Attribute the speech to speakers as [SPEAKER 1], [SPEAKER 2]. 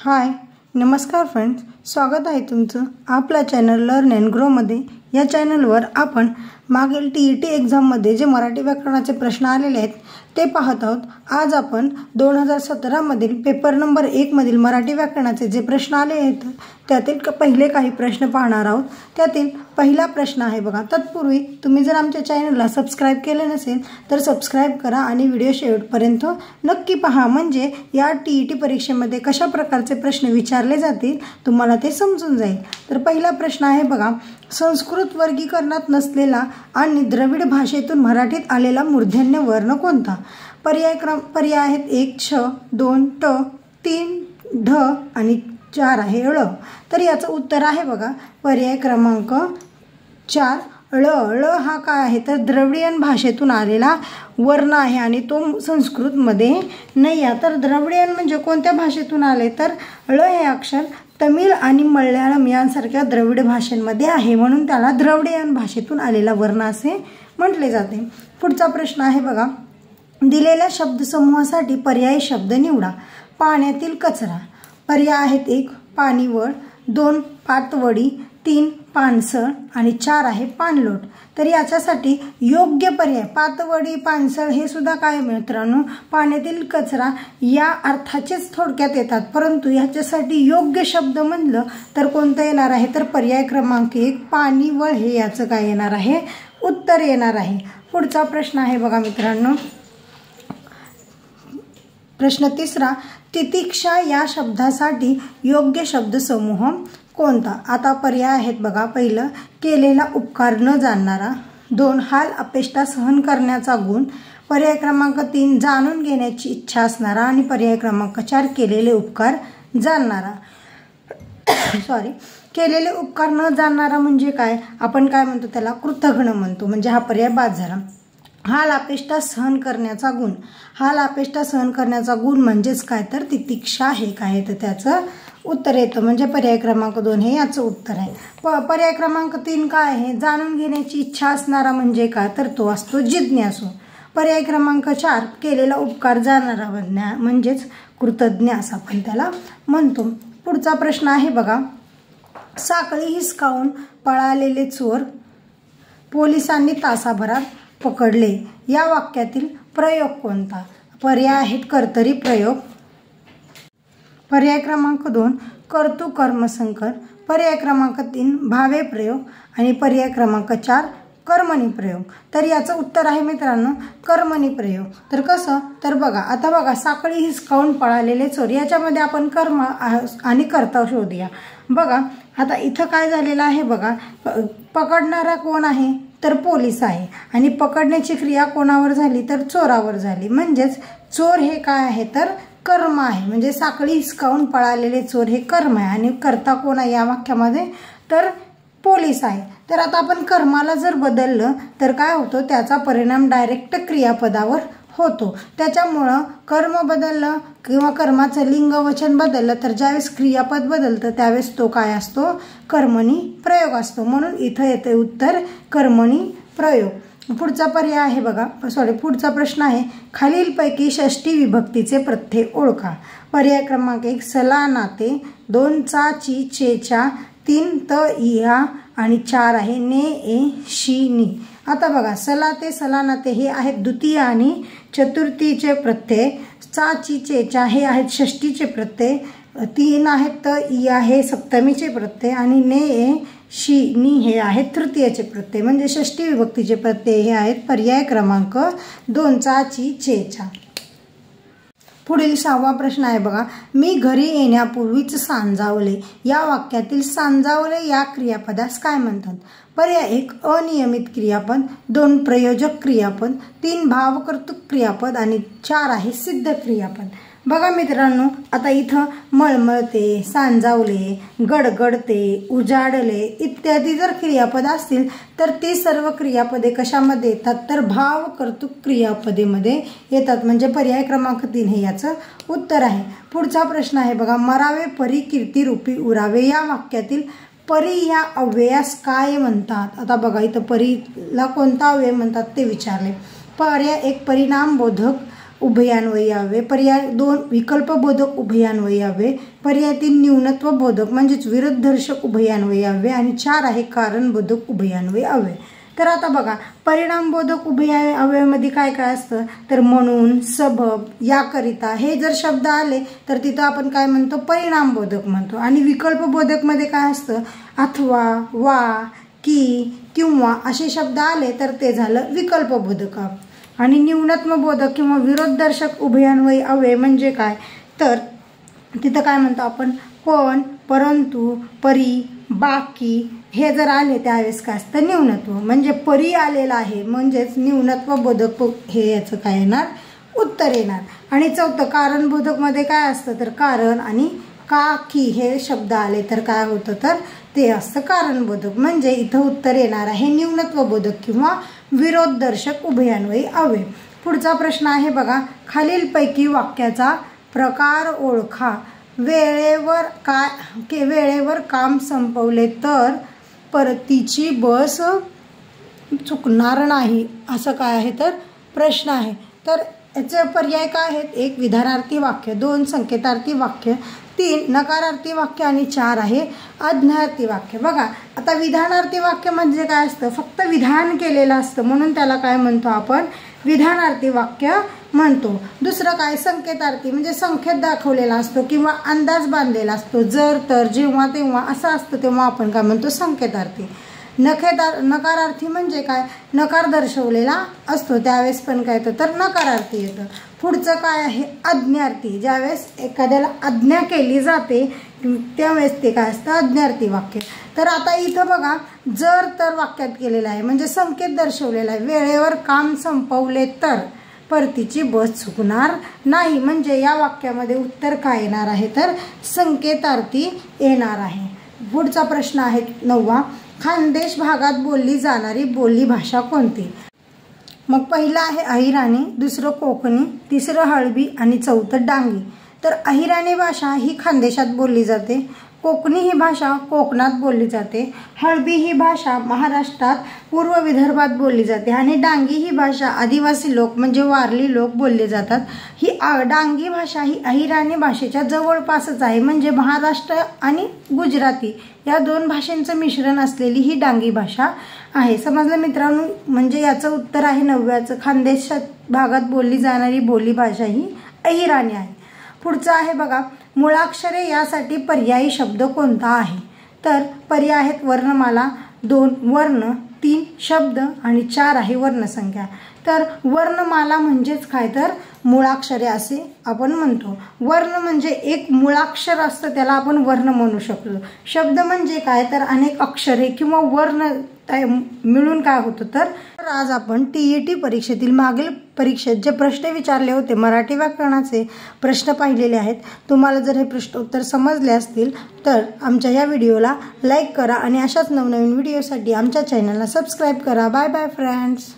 [SPEAKER 1] हाय नमस्कार फ्रेंड्स, स्वागत आहे तुमचं आपल्या चॅनल लर्न अँड ग्रो मध्ये। या चॅनलवर आपण मागील टीईटी एग्जाममध्ये जे मराठी व्याकरणाचे प्रश्न आलेले आहेत ते पाहत आहोत। आज आपण 2017 मधील पेपर नंबर 1 मधील मराठी व्याकरणाचे जे प्रश्न आले आहेत त्यातील पहिले काही प्रश्न पाहणार आहोत। त्यातील पहिला प्रश्न आहे बघा। तत्पूर्वी तुम्ही जर आमच्या चॅनलला सबस्क्राइब केले नसेल तर सबस्क्राइब करा आणि व्हिडिओ शेवटपर्यंत नक्की पहा, म्हणजे या टीईटी परीक्षेमध्ये कशा प्रकारचे प्रश्न विचारले जातील तुम्हाला ते समजून जाईल। तर पहिला प्रश्न आहे बघा, संस्कृत वर्गीकरणात नसलेला आणि द्रविड भाषेतून मराठीत आलेला मूर्धन्य वर्ण कोणता? पर्याय आहेत 1 छ, 2 ट, 3 ढ आणि 4 आहे ळ। तर याचं उत्तर आहे बघा पर्याय क्रमांक 4 ळ। ळ हा काय आहे तर द्रविडियन भाषेतून आलेला वर्ण आहे आणि तो संस्कृतमध्ये नाही आहे। तर द्रविडियन म्हणजे कोणत्या भाषेतून आले तर ळ हे अक्षर तमिळ आणि मल्याळम यांसारख्या द्रविड भाषांमध्ये आहे, म्हणून त्याला द्रविडियन भाषेतून आलेला वर्ण असे म्हटले जाते। पुढचा प्रश्न आहे बघा, दिलेल्या शब्दसमूहासाठी पर्यायी शब्द निवडा। पाण्यातील कचरा। पर्याय आहेत 1 पाणीवळ, 2 पातवडी, 3 पानसळ आणि 4 आहे पाणलोट। तर याच्यासाठी योग्य पर्याय पातवडी, पानसळ हे सुद्धा काय मित्रांनो पाण्यातील कचरा या अर्थाचेच थोडक्यात येतात, परंतु याच्यासाठी योग्य शब्द म्हणलं तर कोणतं येणार आहे तर पर्याय क्रमांक 1 पाणीवळ हे याचं काय येणार आहे उत्तर येणार आहे। पुढचा प्रश्न आहे बघा मित्रांनो, प्रश्न तिसरा, तितिक्षा या शब्दासाठी योग्य शब्दसमूह कोणता? आता पर्याय आहेत बघा, पहिलं केलेला उपकार न जाणणारा, 2 हाल अपेष्टा सहन करण्याचा गुण, पर्याय क्रमांक 3 जाणून घेण्याची इच्छा असणारा आणि पर्याय क्रमांक 4 केलेले उपकार जाणणारा। केलेले उपकार न जाणणारा म्हणजे काय, आपण काय म्हणतो त्याला कृतघ्न म्हणतो, म्हणजे हा पर्याय बाद झाला। हाल अपेष्टा सहन करण्याचा गुण, हाल अपेष्टा सहन करण्याचा गुण म्हणजेच काय तर तितिक्षा हे काय आहे तर त्याचं उत्तर येतं, म्हणजे पर्याय क्रमांक 2 हे याचं उत्तर आहे। पर्याय क्रमांक 3 काय आहे जाणून घेण्याची इच्छा असणारा म्हणजे काय तर तो असतो जिज्ञासू। पर्याय क्रमांक 4 केलेला उपकार जाणणारा म्हणजेच कृतज्ञ असं आपण त्याला म्हणतो। पुढचा प्रश्न आहे बघा, साखळी हिसकावून पळालेले चोर पोलिसांनी तासाभरात पकडले, या वाक्यातील प्रयोग कोणता? पर्याय आहेत कर्तरी प्रयोग, पर्याय क्रमांक 2 कर्तृ कर्मसंकर, पर्याय क्रमांक 3 भावे प्रयोग आणि पर्याय क्रमांक 4 कर्मणी प्रयोग। तर याचं उत्तर आहे मित्रांनो कर्मणी प्रयोग। तर कसं तर बघा, आता बघा साखळी हिसकावून पळालेले चोर याच्यामध्ये आपण कर्म आणि कर्ता शोधूया। बघा आता इथं काय झालेलं आहे बघा, पकडणारा कोण आहे तर पोलीस आहे आणि पकडण्याची क्रिया कोणावर झाली तर चोरावर झाली, म्हणजेच चोर हे काय आहे तर कर्म आहे, म्हणजे साखळी हिसकावून पळालेले चोर हे कर्म आहे आणि कर्ता कोण आहे या वाक्यामध्ये तर पोलीस आहे। तर आता आपण कर्माला जर बदललं तर काय होतं त्याचा परिणाम डायरेक्ट क्रियापदावर होतो, त्याच्यामुळं कर्म बदललं किंवा कर्माचं लिंग वचन बदललं तर ज्यावेळेस क्रियापद बदलतं त्यावेळेस तो काय असतो कर्मणी प्रयोग असतो, म्हणून इथं येते उत्तर कर्मणी प्रयोग। पुढचा पर्याय आहे बघा पुढचा प्रश्न आहे, खालीलपैकी षष्ठी विभक्तीचे प्रत्यय ओळखा। पर्याय क्रमांक 1 सला नाते, 2 चा ची चेचा, 3 त इहा आणि 4 आहे ने ए शी नी। आता बघा सलाते सलानाते हे आहेत द्वितीय आणि चतुर्थीचे प्रत्यय, चा ची चेचा हे आहेत षष्टीचे प्रत्यय, 3 आहेत त इया हे सप्तमीचे प्रत्यय आणि ने ए शी नी हे आहेत तृतीयचे प्रत्यय, म्हणजे षष्टी विभक्तीचे प्रत्यय हे आहेत पर्याय क्रमांक 2 चा ची चेचा। पुढील 6वा प्रश्न आहे बघा, मी घरी येण्यापूर्वीच सांजावले, या वाक्यातील सांजावले या क्रियापदास काय म्हणतात? पर्याय 1 अनियमित क्रियापद, 2 प्रयोजक क्रियापद, 3 भावकर्तृक क्रियापद आणि 4 आहे सिद्ध क्रियापद। बघा मित्रांनो आता इथं मळमळते, सांजावले, गडगडते, उजाडले इत्यादी जर क्रियापद असतील तर ती सर्व क्रियापदे कशामध्ये येतात तर भावकर्तृक क्रियापदेमध्ये येतात, म्हणजे पर्याय क्रमांक 3 हे याचं उत्तर आहे। पुढचा प्रश्न आहे बघा, मरावे परी कीर्ती रूपी उरावे, या वाक्यातील परी या अव्ययास काय म्हणतात? आता बघा इथं परीला कोणता अव्यय म्हणतात ते विचारले। पर्याय 1 परिणाम बोधक, उभयान्वयी अव्यय, पर्याय 2 विकल्पबोधक उभयान्वयी अव्यय, पर्याय 3 न्यूनत्व बोधक म्हणजेच विरुद्धदर्शक उभयान्वयी अव्यय आणि 4 आहे कारणबोधक उभयान्वयी अव्यय। तर आता बघा परिणामबोधक उभयान्वयी अव्ययामध्ये काय काय असतं तर म्हणून, सबब, याकरिता हे जर शब्द आले तर तिथं आपण काय म्हणतो परिणामबोधक म्हणतो। आणि विकल्पबोधक मध्ये काय असतं अथवा, वा, की, किंवा असे शब्द आले तर ते झालं विकल्पबोधक। आणि न्यूनत्व बोधक किंवा विरोधदर्शक उभयान्वयी अव्यय म्हणजे काय तर तिथं काय म्हणतो आपण पण, परंतु, परी, बाकी हे जर आले त्यावेळेस काय असतं न्यूनत्व, म्हणजे परी आलेला आहे म्हणजेच न्यूनत्व बोधक हे याचं काय येणार उत्तर येणार। आणि चौथं कारणबोधक मध्ये काय असतं तर कारण आणि का, की हे शब्द आले तर काय होतं तर ते असतं कारणबोधक, म्हणजे इथं उत्तर येणार आहे न्यूनत्व बोधक किंवा विरोधदर्शक उभयान्वयी अव्यय। पुढचा प्रश्न आहे बघा खालीलपैकी वाक्याचा प्रकार ओळखा। वेळेवर काम संपवले तर परतीची बस चुकणार नाही असं काय आहे तर प्रश्न आहे। तर याचे पर्याय काय आहेत 1 विधानार्थी वाक्य, 2 संकेतार्थी वाक्य, 3 नकारार्थी वाक्य आणि 4 आहे आज्ञार्थी वाक्य। बघा आता विधानार्थी वाक्य म्हणजे काय असतं फक्त विधान केलेलं असतं म्हणून त्याला काय म्हणतो आपण विधानार्थी वाक्य म्हणतो। दुसरं काय संकेतार्थी म्हणजे संकेत दाखवलेला असतो किंवा अंदाज बांधलेला असतो, जर, तर, जेव्हा, तेव्हा असं असतं तेव्हा आपण काय म्हणतो संकेतार्थी। नकारार्थी म्हणजे काय नकार दर्शवलेला असतो त्यावेळेस पण काय येतं तर नकारार्थी येतं। पुढचं काय आहे आज्ञार्थी, ज्यावेळेस एखाद्याला आज्ञा केली जाते त्यावेळेस ते काय असतं आज्ञार्थी वाक्य। तर आता इथं बघा जर, तर वाक्यात केलेलं आहे म्हणजे संकेत दर्शवलेला आहे, वेळेवर काम संपवले तर परतीची बस चुकणार नाही, म्हणजे या वाक्यामध्ये उत्तर काय येणार आहे तर संकेतार्थी येणार आहे। पुढचा प्रश्न आहे 9वा खानदेश भागात बोलली जाणारी बोली भाषा कोणती। मग पहिलं आहे अहिराणी, दुसरं कोकणी, तिसरं हळबी आणि चौथं डांगी। तर अहिराणी भाषा ही खानदेशात बोलली जाते, कोकणी ही भाषा कोकणात बोलली जाते, हळबी ही भाषा महाराष्ट्रात पूर्व विदर्भात बोलली जाते आणि डांगी ही भाषा आदिवासी लोक म्हणजे वारली लोक बोलले जातात। ही डांगी भाषा ही अहिराणी भाषेच्या जवळपासच आहे, म्हणजे महाराष्ट्र आणि गुजराती या 2 भाषांचं मिश्रण असलेली ही डांगी भाषा आहे। समजलं मित्रांनो, म्हणजे याचं उत्तर आहे 9व्याचं खानदेशात भागात बोलली जाणारी बोली भाषा ही अहिराणी आहे। पुढचं आहे बघा मुळाक्षरे यासाठी पर्यायी शब्द कोणता आहे तर पर्याय आहेत वर्णमाला, 2 वर्ण, 3 शब्द आणि 4 आहे वर्णसंख्या। तर वर्णमाला म्हणजेच काय तर मुळाक्षरे असे आपण म्हणतो। वर्ण म्हणजे एक मुळाक्षर असतं त्याला आपण वर्ण म्हणू शकतो। शब्द म्हणजे काय तर अनेक अक्षरे किंवा वर्ण मिळून काय होतं तर आज आपण TET परीक्षेतील मागील परीक्षेत जे प्रश्न विचारले होते मराठी व्याकरणाचे प्रश्न पाहिलेले आहेत। तुम्हाला जर हे प्रश्नोत्तर समजले असतील तर आमच्या या व्हिडिओला लाईक करा आणि अशाच नवनवीन व्हिडिओसाठी आमच्या चॅनलला सबस्क्राईब करा। Bye bye friends.